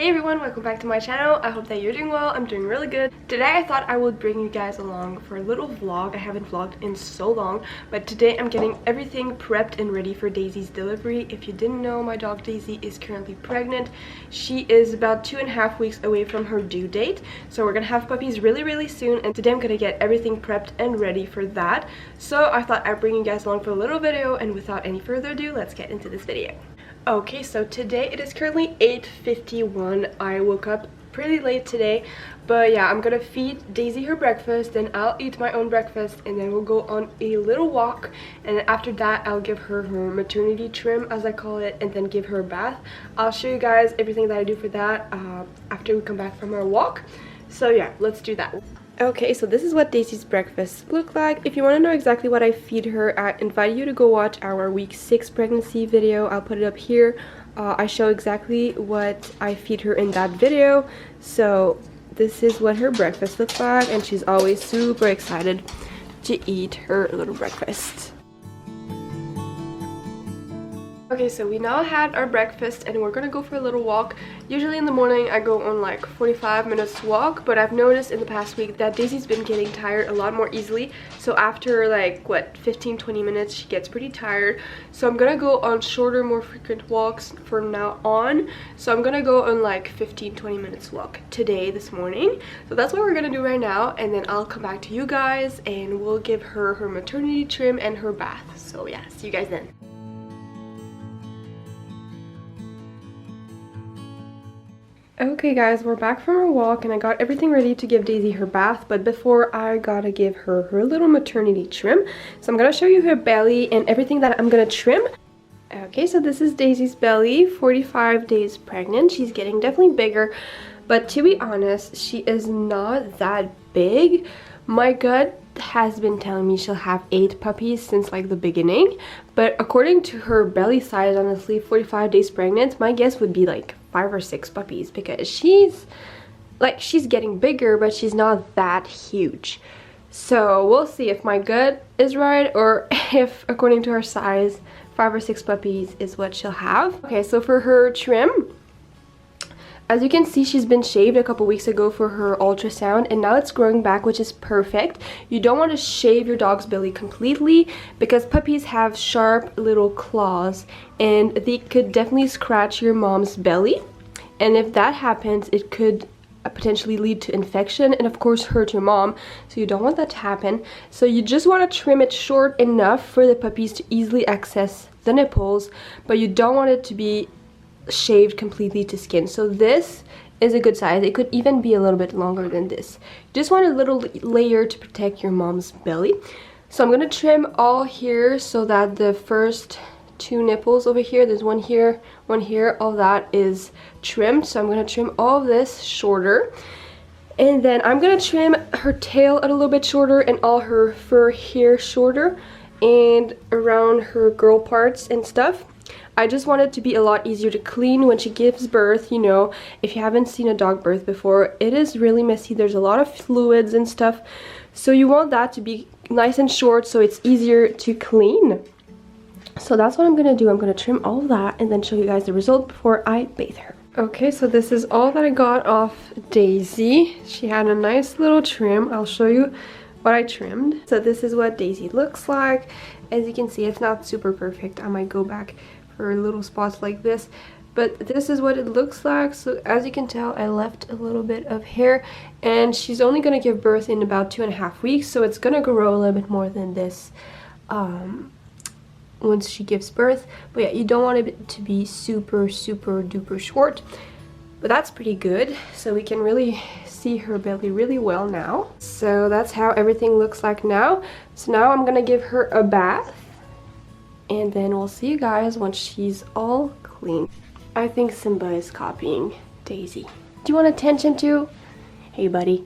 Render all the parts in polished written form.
Hey everyone, welcome back to my channel. I hope that you're doing well. I'm doing really good. Today I thought I would bring you guys along for a little vlog. I haven't vlogged in so long, but today I'm getting everything prepped and ready for Daisy's delivery. If you didn't know, my dog Daisy is currently pregnant. She is about 2.5 weeks away from her due date, so we're gonna have puppies really soon, and today I'm gonna get everything prepped and ready for that. So I thought I'd bring you guys along for a little video, and without any further ado, let's get into this video. Okay, so today it is currently 8:51. I woke up pretty late today, but yeah, I'm gonna feed Daisy her breakfast, then I'll eat my own breakfast, and then we'll go on a little walk, and after that I'll give her her maternity trim, as I call it, and then give her a bath. I'll show you guys everything that I do for that after we come back from our walk. So yeah, let's do that. Okay, so this is what Daisy's breakfast look like. If you want to know exactly what I feed her, I invite you to go watch our week 6 pregnancy video. I'll put it up here. I show exactly what I feed her in that video. So this is what her breakfast looks like, and she's always super excited to eat her little breakfast. Okay, so we now had our breakfast and we're gonna go for a little walk. Usually in the morning I go on like 45 minutes walk, but I've noticed in the past week that Daisy's been getting tired a lot more easily. So after like, what, 15-20 minutes, she gets pretty tired. So I'm gonna go on shorter, more frequent walks from now on. So I'm gonna go on like 15-20 minutes walk today, this morning. So that's what we're gonna do right now, and then I'll come back to you guys and we'll give her her maternity trim and her bath. So yeah, see you guys then. Okay guys, we're back from our walk and I got everything ready to give Daisy her bath, but before I gotta give her her little maternity trim. So I'm gonna show you her belly and everything that I'm gonna trim. Okay, so this is Daisy's belly, 45 days pregnant. She's getting definitely bigger, but to be honest, she is not that big. My gut has been telling me she'll have 8 puppies since like the beginning, but according to her belly size, honestly, 45 days pregnant, my guess would be like 5 or 6 puppies, because she's getting bigger, but she's not that huge. So we'll see if my gut is right, or if according to her size, 5 or 6 puppies is what she'll have. Okay, so for her trim, as you can see, she's been shaved a couple weeks ago for her ultrasound, and now it's growing back, which is perfect. You don't want to shave your dog's belly completely, because puppies have sharp little claws and they could definitely scratch your mom's belly, and if that happens, it could potentially lead to infection and of course hurt your mom, so you don't want that to happen. So you just want to trim it short enough for the puppies to easily access the nipples, but you don't want it to be shaved completely to skin. So this is a good size. It could even be a little bit longer than this. You just want a little layer to protect your mom's belly. So I'm gonna trim all here so that the first 2 nipples over here, there's one here, all that is trimmed. So I'm gonna trim all of this shorter, and then I'm gonna trim her tail a little bit shorter and all her fur here shorter, and around her girl parts and stuff. I just want it to be a lot easier to clean when she gives birth. You know, if you haven't seen a dog birth before, it is really messy. There's a lot of fluids and stuff, so you want that to be nice and short so it's easier to clean. So that's what I'm gonna do. I'm gonna trim all of that and then show you guys the result before I bathe her. Okay, so this is all that I got off Daisy. She had a nice little trim. I'll show you what I trimmed. So this is what Daisy looks like. As you can see, it's not super perfect. I might go back for little spots like this, but this is what it looks like. So as you can tell, I left a little bit of hair, and she's only gonna give birth in about 2.5 weeks, so it's gonna grow a little bit more than this once she gives birth. But yeah, you don't want it to be super duper short, but that's pretty good. So we can really see her belly really well now. So that's how everything looks like now. So now I'm gonna give her a bath, and then we'll see you guys once she's all clean. I think Simba is copying Daisy. Do you want attention too? Hey buddy.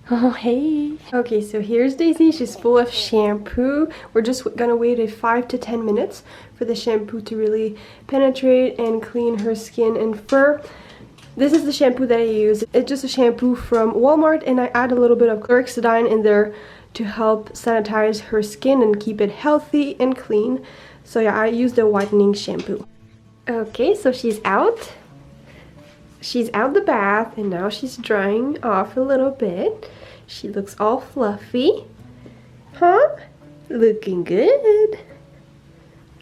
Oh hey. Okay, so here's Daisy. She's full of shampoo. We're just gonna wait 5 to 10 minutes for the shampoo to really penetrate and clean her skin and fur. This is the shampoo that I use. It's just a shampoo from Walmart, and I add a little bit of chlorhexidine in there to help sanitize her skin and keep it healthy and clean. So yeah, I use the whitening shampoo. Okay, so she's out. she's out the bath and now she's drying off a little bit. She looks all fluffy. Huh? Looking good.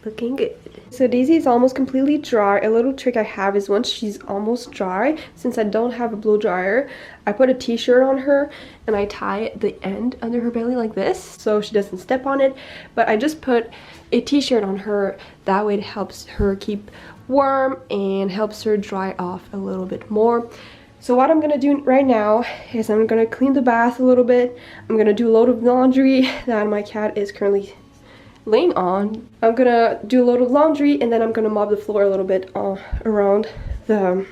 Looking good. So Daisy is almost completely dry. A little trick I have is once she's almost dry, since I don't have a blow dryer, I put a t-shirt on her and I tie the end under her belly like this so she doesn't step on it. But I just put a t-shirt on her, that way it helps her keep warm and helps her dry off a little bit more. So what I'm gonna do right now is I'm gonna clean the bath a little bit. I'm gonna do a load of laundry that my cat is currently laying on. I'm gonna do a load of laundry and then I'm gonna mop the floor a little bit around the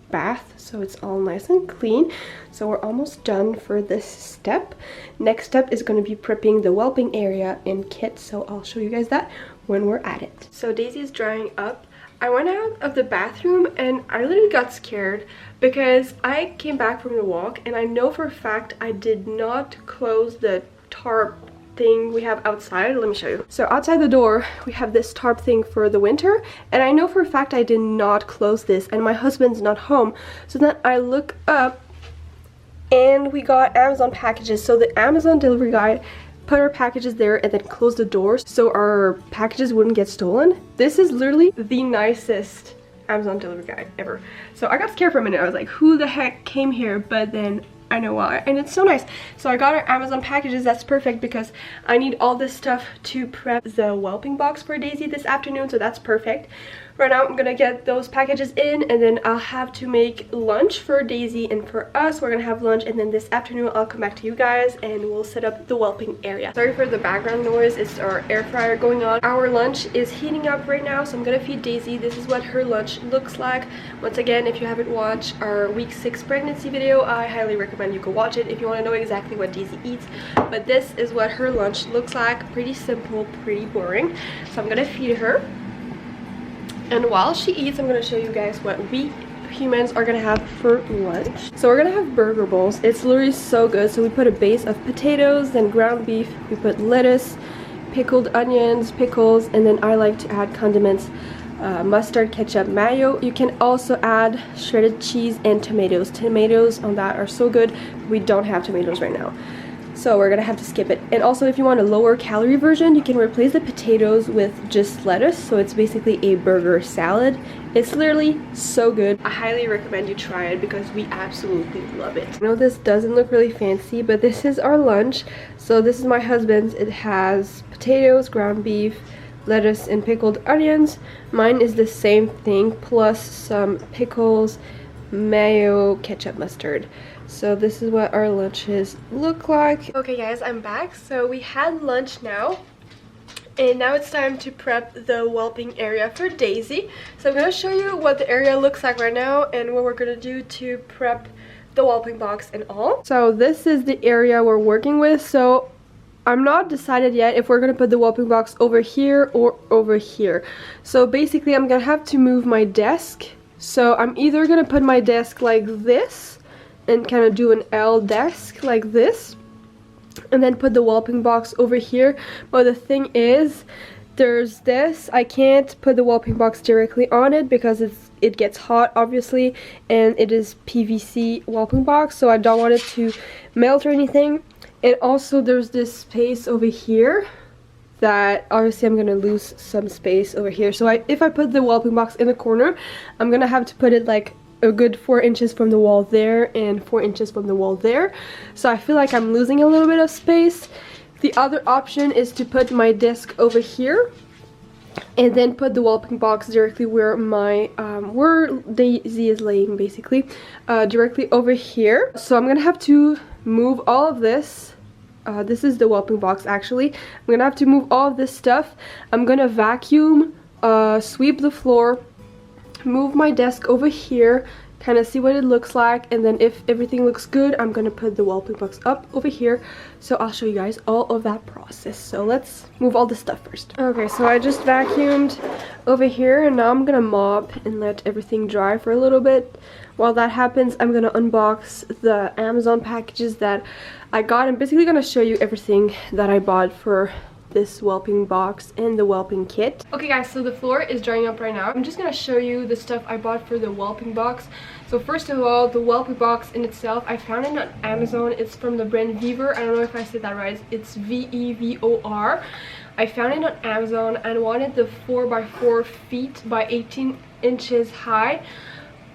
bath so it's all nice and clean. So we're almost done for this step. Next step is going to be prepping the whelping area and kit, so I'll show you guys that when we're at it. So Daisy is drying up. I went out of the bathroom and I literally got scared because I came back from the walk and I know for a fact I did not close the tarp thing we have outside. Let me show you. So outside the door we have this tarp thing for the winter and I know for a fact I did not close this and my husband's not home. So then I look up and we got Amazon packages. So the Amazon delivery guy put our packages there and then closed the doors so our packages wouldn't get stolen. This is literally the nicest Amazon delivery guy ever. So I got scared for a minute. I was like, who the heck came here? But then I know why, and it's so nice. So I got our Amazon packages. That's perfect because I need all this stuff to prep the whelping box for Daisy this afternoon, so that's perfect. Right now I'm gonna get those packages in and then I'll have to make lunch for Daisy and for us. We're gonna have lunch and then this afternoon I'll come back to you guys and we'll set up the whelping area. Sorry for the background noise, it's our air fryer going on. Our lunch is heating up right now, so I'm gonna feed Daisy. This is what her lunch looks like. Once again, if you haven't watched our week 6 pregnancy video, I highly recommend you go watch it if you want to know exactly what Daisy eats. But this is what her lunch looks like. Pretty simple, pretty boring. So I'm gonna feed her. And while she eats, I'm going to show you guys what we humans are going to have for lunch. So we're going to have burger bowls. It's literally so good. So we put a base of potatoes, then ground beef, we put lettuce, pickled onions, pickles, and then I like to add condiments, mustard, ketchup, mayo. You can also add shredded cheese and tomatoes. Tomatoes on that are so good. We don't have tomatoes right now, so we're gonna have to skip it. And also, if you want a lower calorie version, you can replace the potatoes with just lettuce, so it's basically a burger salad. It's literally so good. I highly recommend you try it because we absolutely love it. I know this doesn't look really fancy, but this is our lunch. So this is my husband's. It has potatoes, ground beef, lettuce, and pickled onions. Mine is the same thing, plus some pickles, mayo, ketchup, mustard. So this is what our lunches look like. Okay guys, I'm back. So we had lunch now and now it's time to prep the whelping area for Daisy. So I'm going to show you what the area looks like right now and what we're going to do to prep the whelping box and all. So this is the area we're working with. So I'm not decided yet if we're going to put the whelping box over here or over here. So basically I'm going to have to move my desk. So I'm either going to put my desk like this and kind of do an L desk like this and then put the whelping box over here. But the thing is, there's this, I can't put the whelping box directly on it because it gets hot obviously, and it is PVC whelping box, so I don't want it to melt or anything. And also there's this space over here that obviously I'm gonna lose some space over here. So if I put the whelping box in the corner, I'm gonna have to put it like a good 4 inches from the wall there and 4 inches from the wall there. So I feel like I'm losing a little bit of space. The other option is to put my desk over here and then put the whelping box directly where my where Daisy is laying, basically directly over here. So I'm gonna have to move all of this. This is the whelping box actually. I'm gonna have to move all of this stuff. I'm gonna vacuum, sweep the floor, move my desk over here, kind of see what it looks like, and then if everything looks good, I'm gonna put the whelping box up over here. So I'll show you guys all of that process. So let's move all this stuff first. Okay, so I just vacuumed over here and now I'm gonna mop and let everything dry for a little bit. While that happens, I'm gonna unbox the Amazon packages that I got. I'm basically gonna show you everything that I bought for this Whelping box and the Whelping kit. Okay guys, so the floor is drying up right now. I'm just gonna show you the stuff I bought for the Whelping box. So first of all, the Whelping box in itself, I found it on Amazon. It's from the brand Vevor. I don't know if I said that right. It's Vevor. I found it on Amazon and wanted the 4x4 feet by 18 inches high.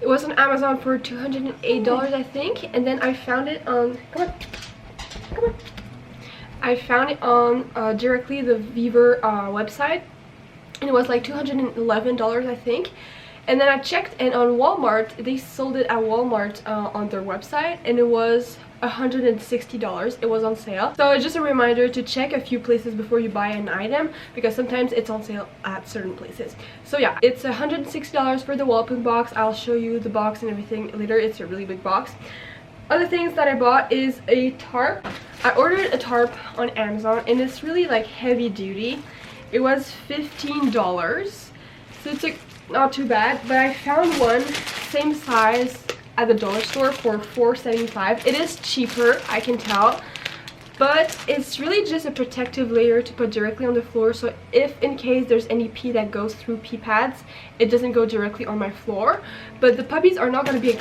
It was on Amazon for $208, I think. And then I found it on, come on. I found it on directly the Vevor website, and it was like $211, I think. And then I checked, and on Walmart, they sold it at Walmart on their website, and it was $160. It was on sale. So it's just a reminder to check a few places before you buy an item, because sometimes it's on sale at certain places. So yeah, it's $160 for the Whelping box. I'll show you the box and everything later. It's a really big box. Other things that I bought is a tarp. I ordered a tarp on Amazon, and it's really like heavy duty. It was $15, so it's like not too bad, but I found one same size at the dollar store for $4.75. It is cheaper, I can tell, but it's really just a protective layer to put directly on the floor, so if in case there's any pee that goes through pee pads, it doesn't go directly on my floor. But the puppies are not going to be in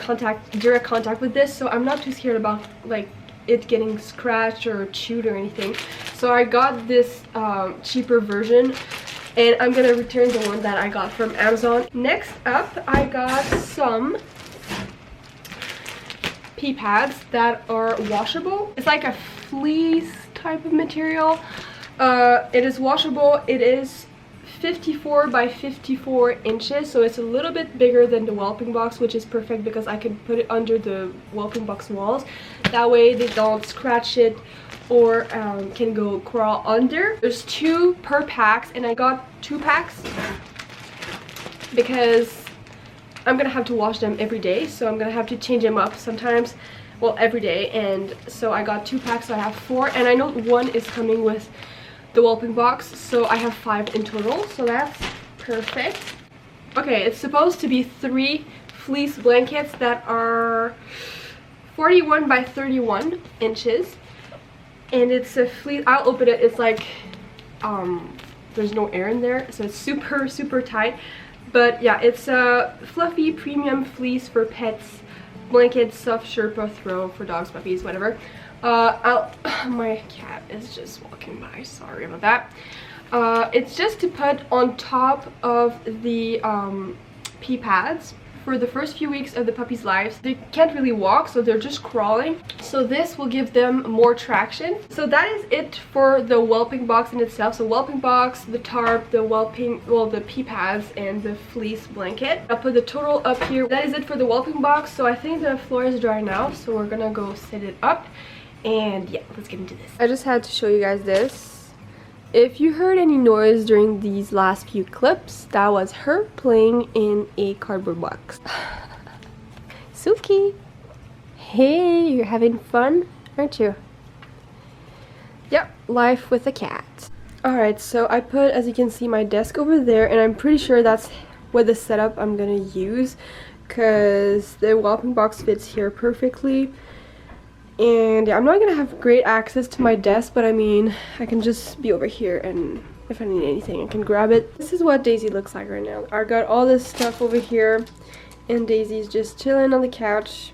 direct contact with this, so I'm not too scared about like it getting scratched or chewed or anything. So I got this cheaper version, and I'm gonna return the one that I got from Amazon. Next up, I got some pee pads that are washable. It's like a fleece type of material. It is washable. It is 54 by 54 inches, so it's a little bit bigger than the Whelping box, which is perfect because I can put it under the Whelping box walls. That way they don't scratch it or can go crawl under. There's 2 per packs, and I got 2 packs because I'm gonna have to wash them every day, so I'm gonna have to change them up sometimes, well, every day. And so I got 2 packs, so I have 4, and I know 1 is coming with the Whelping box, so I have 5 in total, so that's perfect. Okay, it's supposed to be 3 fleece blankets that are 41 by 31 inches, and it's a fleece. I'll open it. It's like there's no air in there, so it's super tight. But yeah, it's a fluffy premium fleece for pets, blankets, soft Sherpa throw for dogs, puppies, whatever. My cat is just walking by, sorry about that. It's just to put on top of the pee pads for the first few weeks of the puppy's lives. They can't really walk, so they're just crawling, so this will give them more traction. So that is it for the Whelping box in itself. So Whelping box, the tarp, the Whelping, well, the pee pads, and the fleece blanket. I'll put the total up here. That is it for the Whelping box. So I think the floor is dry now, so we're gonna go set it up. And yeah, let's get into this. I just had to show you guys this. If you heard any noise during these last few clips, that was her playing in a cardboard box. Suki! Hey, you're having fun, aren't you? Yep, life with a cat. Alright, so I put, as you can see, my desk over there, and I'm pretty sure that's what the setup I'm gonna use, because the Whelping box fits here perfectly. And yeah, I'm not gonna have great access to my desk, but I mean, I can just be over here, and if I need anything, I can grab it. This is what Daisy looks like right now. I got all this stuff over here, and Daisy's just chilling on the couch.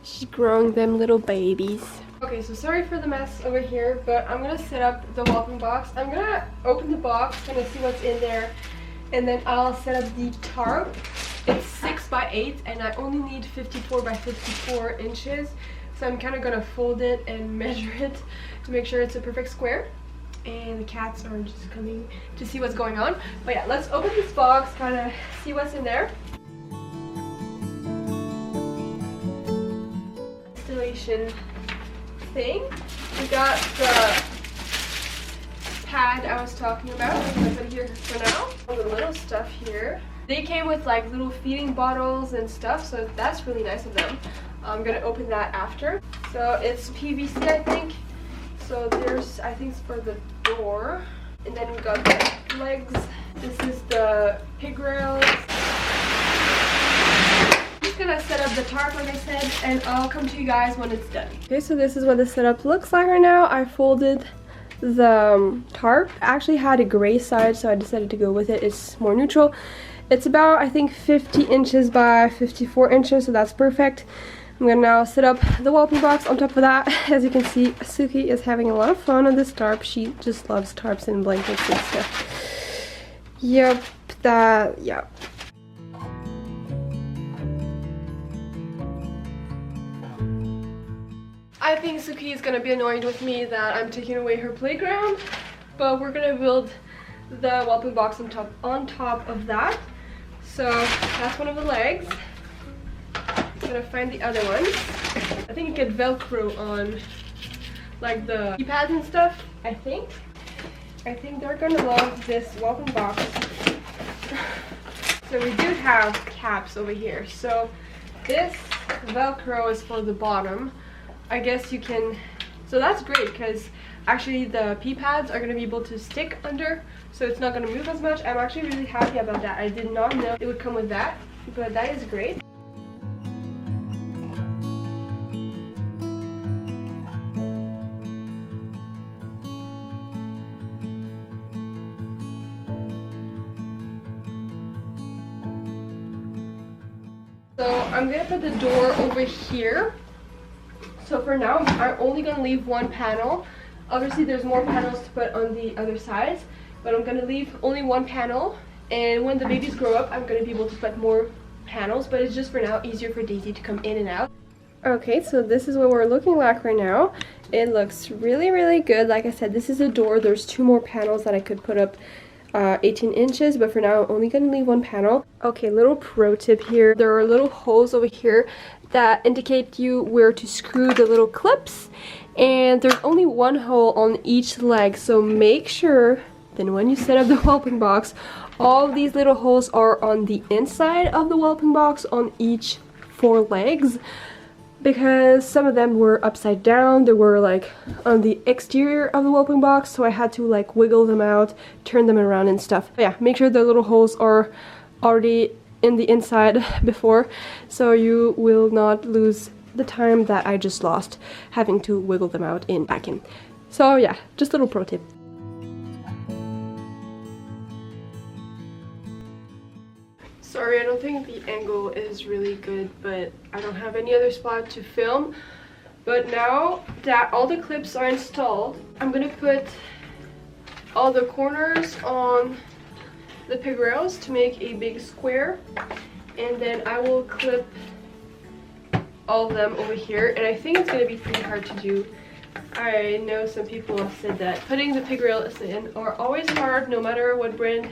She's growing them little babies. Okay, so sorry for the mess over here, but I'm gonna set up the Whelping box. I'm gonna open the box, gonna see what's in there, and then I'll set up the tarp. It's 6 by 8, and I only need 54 by 54 inches. So I'm kind of going to fold it and measure it to make sure it's a perfect square. And the cats are just coming to see what's going on. But yeah, let's open this box, kind of see what's in there. Installation thing. We got the pad I was talking about. I'm going to put it here for now. All the little stuff here. They came with like little feeding bottles and stuff, so that's really nice of them. I'm gonna open that after. So it's PVC, I think. So there's, I think it's for the door. And then we got the legs. This is the pig rails. I'm just gonna set up the tarp like I said, and I'll come to you guys when it's done. Okay, so this is what the setup looks like right now. I folded the tarp. I actually had a gray side, so I decided to go with it. It's more neutral. It's about, I think, 50 inches by 54 inches, so that's perfect. I'm gonna now set up the whelping box on top of that. As you can see, Suki is having a lot of fun on this tarp. She just loves tarps and blankets and stuff. Yep, yep. I think Suki is gonna be annoyed with me that I'm taking away her playground, but we're gonna build the whelping box on top of that. So that's one of the legs. I'm gonna find the other one. I think you can Velcro on like the keypads and stuff. I think they're gonna love this whelping box. So we do have caps over here. So this Velcro is for the bottom. I guess you can, so that's great because actually the pee pads are going to be able to stick under, so it's not going to move as much. I'm actually really happy about that. I did not know it would come with that, but that is great. So I'm going to put the door over here. So for now, I'm only going to leave one panel. Obviously, there's more panels to put on the other sides, but I'm going to leave only one panel. And when the babies grow up, I'm going to be able to put more panels, but it's just for now easier for Daisy to come in and out. Okay, so this is what we're looking like right now. It looks really, really good. Like I said, this is a door. There's two more panels that I could put up 18 inches, but for now I'm only going to leave one panel. Okay, little pro tip here. There are little holes over here that indicate you where to screw the little clips, and there's only one hole on each leg, so make sure then when you set up the whelping box, all of these little holes are on the inside of the whelping box on each 4 legs, because some of them were upside down. They were like on the exterior of the whelping box, so I had to like wiggle them out, turn them around and stuff. But yeah, make sure the little holes are already in the inside before, so you will not lose the time that I just lost having to wiggle them out in back in. So yeah, just a little pro tip. Sorry, I don't think the angle is really good, but I don't have any other spot to film. But now that all the clips are installed, I'm gonna put all the corners on the pig rails to make a big square, and then I will clip all of them over here, and I think it's gonna be pretty hard to do. I know some people have said that putting the pig rails in are always hard, no matter what brand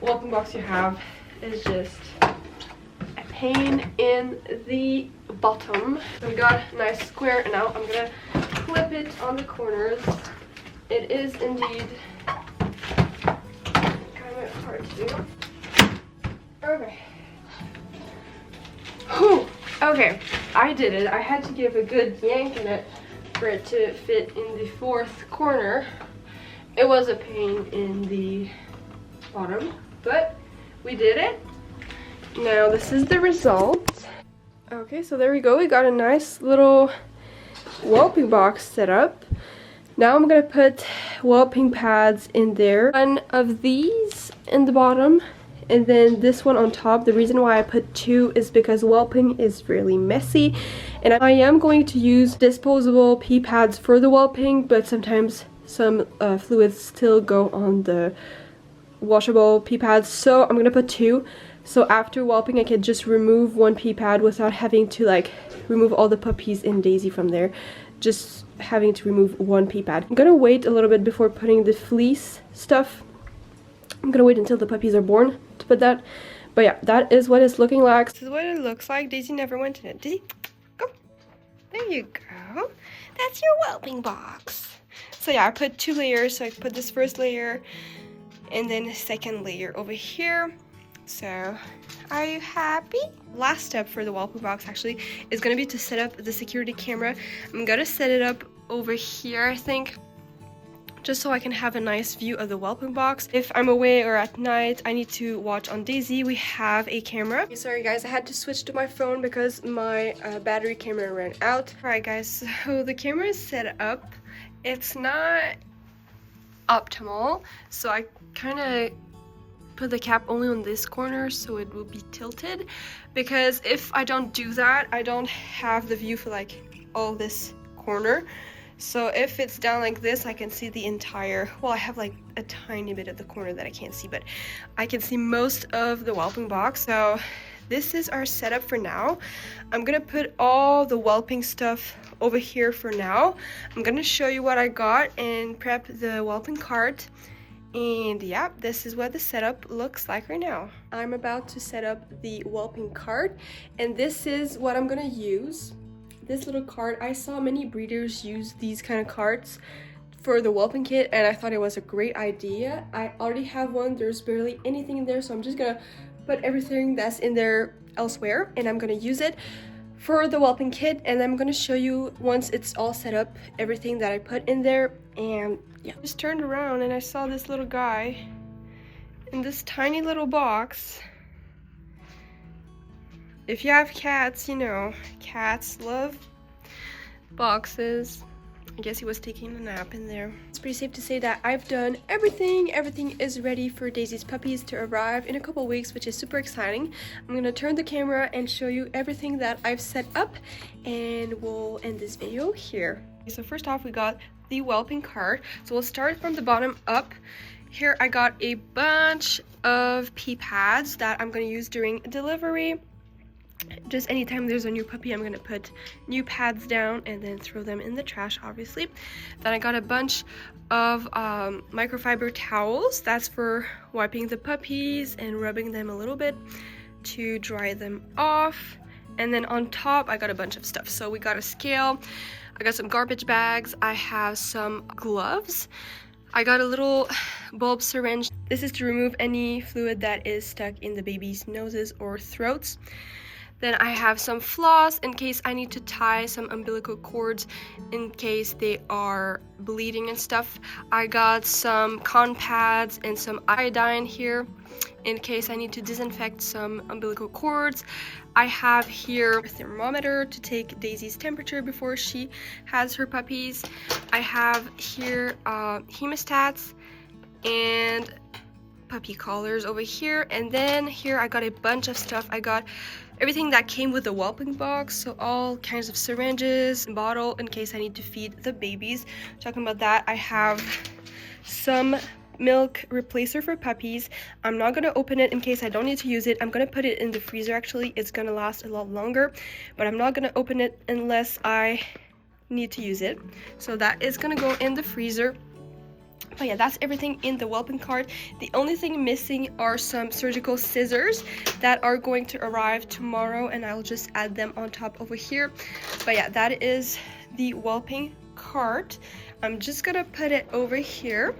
whelping box you have. It's just a pain in the bottom. So we got a nice square, and now I'm gonna clip it on the corners. It is indeed kind of hard to do. Okay. Whew. Okay, I did it. I had to give a good yank in it for it to fit in the 4th corner. It was a pain in the bottom, but we did it. Now this is the result. Okay, so there we go. We got a nice little whelping box set up. Now I'm gonna put whelping pads in there. One of these in the bottom, and then this one on top. The reason why I put 2 is because whelping is really messy, and I am going to use disposable pee pads for the whelping, but sometimes some fluids still go on the washable pee pads, so I'm gonna put 2. So after whelping, I can just remove one pee pad without having to like remove all the puppies and Daisy from there. Just having to remove one pee pad. I'm gonna wait a little bit before putting the fleece stuff. I'm gonna wait until the puppies are born to put that. But yeah, that is what it's looking like. This is what it looks like. Daisy never went in it. Daisy, go. There you go. That's your whelping box. So yeah, I put 2 layers. So I put this first layer and then a second layer over here. So are you happy? Last step for the whelping box actually is going to be to set up the security camera. I'm going to set it up over here, I think, just so I can have a nice view of the whelping box. If I'm away or at night, I need to watch on Daisy, we have a camera. Okay, sorry guys, I had to switch to my phone because my battery camera ran out. Alright guys, so the camera is set up. It's not optimal. So I kind of put the cap only on this corner so it will be tilted, because if I don't do that, I don't have the view for like all this corner. So if it's down like this, I can see the entire, well, I have like a tiny bit of the corner that I can't see, but I can see most of the whelping box. So this is our setup for now. I'm gonna put all the whelping stuff over here for now. I'm gonna show you what I got and prep the whelping cart. And yeah, this is what the setup looks like right now. I'm about to set up the whelping cart, and this is what I'm gonna use. This little cart, I saw many breeders use these kind of carts for the whelping kit, and I thought it was a great idea. I already have one. There's barely anything in there, so I'm just gonna put everything that's in there elsewhere, and I'm gonna use it for the whelping kit, and I'm gonna show you once it's all set up everything that I put in there. And yeah, just turned around and I saw this little guy in this tiny little box. If you have cats, you know, cats love boxes. I guess he was taking a nap in there. It's pretty safe to say that I've done everything. Everything is ready for Daisy's puppies to arrive in a couple weeks, which is super exciting. I'm gonna turn the camera and show you everything that I've set up, and we'll end this video here. So first off, we got the whelping cart. So we'll start from the bottom up. Here I got a bunch of pee pads that I'm gonna use during delivery. Just anytime there's a new puppy, I'm gonna put new pads down and then throw them in the trash, obviously. Then I got a bunch of microfiber towels. That's for wiping the puppies and rubbing them a little bit to dry them off. And then on top, I got a bunch of stuff. So we got a scale, I got some garbage bags, I have some gloves, I got a little bulb syringe. This is to remove any fluid that is stuck in the baby's noses or throats. Then I have some floss in case I need to tie some umbilical cords in case they are bleeding and stuff. I got some cotton pads and some iodine here in case I need to disinfect some umbilical cords. I have here a thermometer to take Daisy's temperature before she has her puppies. I have here hemostats and puppy collars over here. And then here I got a bunch of stuff. I got everything that came with the whelping box, so all kinds of syringes, bottle in case I need to feed the babies. Talking about that, I have some milk replacer for puppies. I'm not gonna open it in case I don't need to use it. I'm gonna put it in the freezer. Actually, it's gonna last a lot longer, but I'm not gonna open it unless I need to use it. So that is gonna go in the freezer. But yeah, that's everything in the whelping cart. The only thing missing are some surgical scissors that are going to arrive tomorrow, and I'll just add them on top over here. But yeah, that is the whelping cart. I'm just gonna put it over here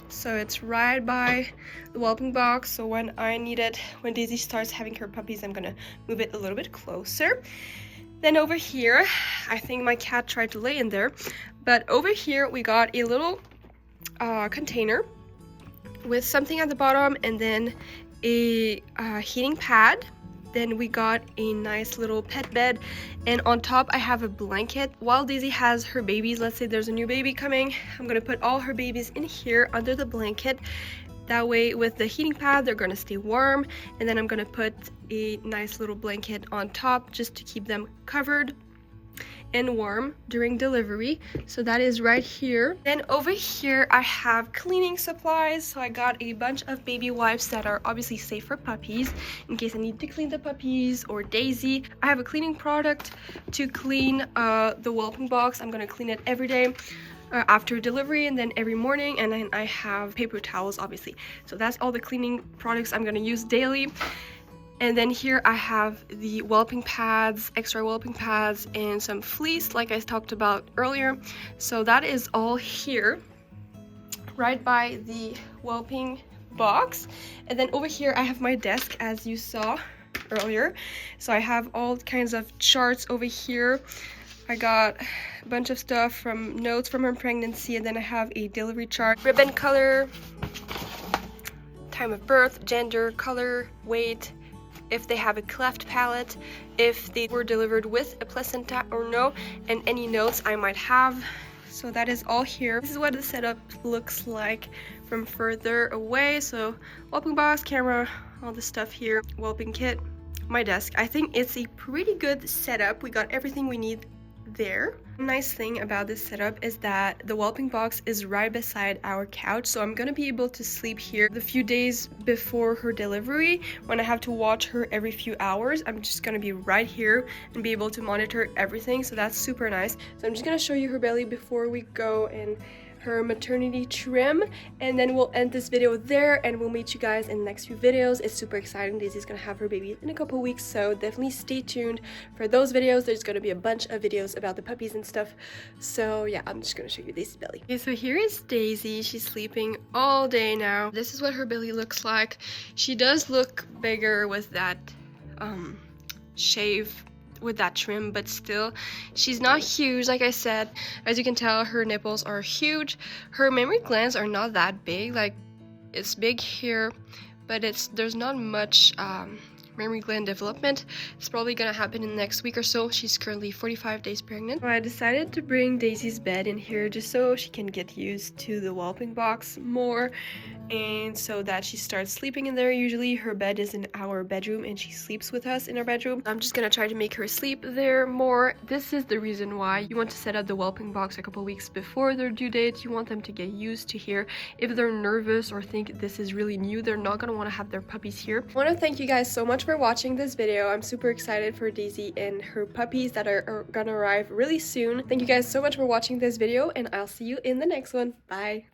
so it's right by the whelping box, so when I need it, when Daisy starts having her puppies, I'm gonna move it a little bit closer. Then over here, I think my cat tried to lay in there, but over here we got a little container with something at the bottom, and then a heating pad. Then we got a nice little pet bed, and on top I have a blanket. While Daisy has her babies, let's say there's a new baby coming, I'm gonna put all her babies in here under the blanket. That way with the heating pad, they're gonna stay warm, and then I'm gonna put a nice little blanket on top just to keep them covered and warm during delivery. So that is right here. Then over here I have cleaning supplies. So I got a bunch of baby wipes that are obviously safe for puppies in case I need to clean the puppies or Daisy. I have a cleaning product to clean the whelping box. I'm gonna clean it every day after delivery, and then every morning, and then I have paper towels, obviously. So that's all the cleaning products I'm gonna use daily. And then here I have the whelping pads, extra whelping pads, and some fleece like I talked about earlier. So that is all here, right by the whelping box. And then over here I have my desk, as you saw earlier. So I have all kinds of charts over here. I got a bunch of stuff from notes from her pregnancy, and then I have a delivery chart, ribbon color, time of birth, gender, color, weight, if they have a cleft palate, if they were delivered with a placenta or no, and any notes I might have. So that is all here. This is what the setup looks like from further away. So whelping box, camera, all the stuff here, whelping kit, my desk. I think it's a pretty good setup. We got everything we need there. Nice thing about this setup is that the whelping box is right beside our couch, so I'm gonna be able to sleep here the few days before her delivery. When I have to watch her every few hours, I'm just gonna be right here and be able to monitor everything, so that's super nice. So I'm just gonna show you her belly before we go and her maternity trim, and then we'll end this video there and we'll meet you guys in the next few videos. It's super exciting. Daisy's gonna have her baby in a couple weeks, so definitely stay tuned for those videos. There's gonna be a bunch of videos about the puppies and stuff. So yeah, I'm just gonna show you Daisy's belly. Okay, so here is Daisy. She's sleeping all day now. This is what her belly looks like. She does look bigger with that shave, with that trim, but still she's not huge. Like I said, as you can tell, her nipples are huge. Her mammary glands are not that big. Like, it's big here, but there's not much mammary gland development. It's probably gonna happen in the next week or so. She's currently 45 days pregnant. So I decided to bring Daisy's bed in here just so she can get used to the whelping box more, and so that she starts sleeping in there. Usually her bed is in our bedroom and she sleeps with us in our bedroom. I'm just gonna try to make her sleep there more. This is the reason why you want to set up the whelping box a couple weeks before their due date. You want them to get used to here. If they're nervous or think this is really new, they're not gonna want to have their puppies here. I want to thank you guys so much for watching this video. I'm super excited for Daisy and her puppies that are gonna arrive really soon. Thank you guys so much for watching this video, and I'll see you in the next one. Bye.